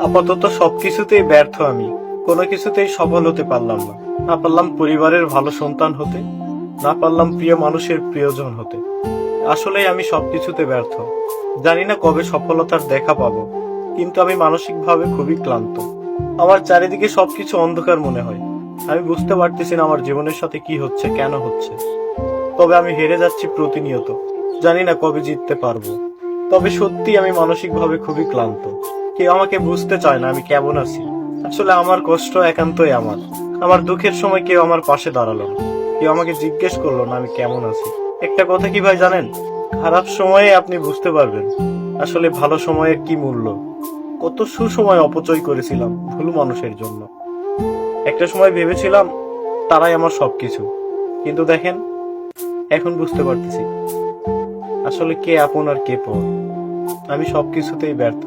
আপাতত সবকিছুতেই ব্যর্থ আমি। কোনো কিছুতেই সফল হতে পারলাম না। না পারলাম পরিবারের ভালো সন্তান হতে, না পারলাম প্রিয় মানুষের প্রিয়জন হতে। আসলেই আমি সবকিছুতে ব্যর্থ। জানি না কবে সফলতার দেখা পাবো, কিন্তু আমি মানসিকভাবে খুবই ক্লান্ত। আমার চারিদিকে সবকিছু অন্ধকার মনে হয়। আমি বুঝতে পারতেছি না আমার জীবনের সাথে কি হচ্ছে, কেন হচ্ছে। তবে আমি হেরে যাচ্ছি প্রতিনিয়ত। জানি না কবে জিততে পারবো। তবে সত্যি আমি মানসিকভাবে খুবই ক্লান্ত। কেউ আমাকে বুঝতে চায় না আমি কেমন আছি। আসলে আমার কষ্ট একান্তই আমার। আমার দুঃখের সময় কেউ আমার পাশে দাঁড়ালো না। কেউ আমাকে জিজ্ঞেস করলো না আমি কেমন আছি। একটা কথা কি ভাই জানেন, খারাপ সময়ে আপনি বুঝতে পারবেন আসলে ভালো সময়ের কি মূল্য। কত সুসময় অপচয় করেছিলাম ভুল মানুষের জন্য। একটা সময় ভেবেছিলাম তারাই আমার সবকিছু, কিন্তু দেখেন এখন বুঝতে পারতেছি আসলে কে আপন আর কে পর। আমি সবকিছুতেই ব্যর্থ।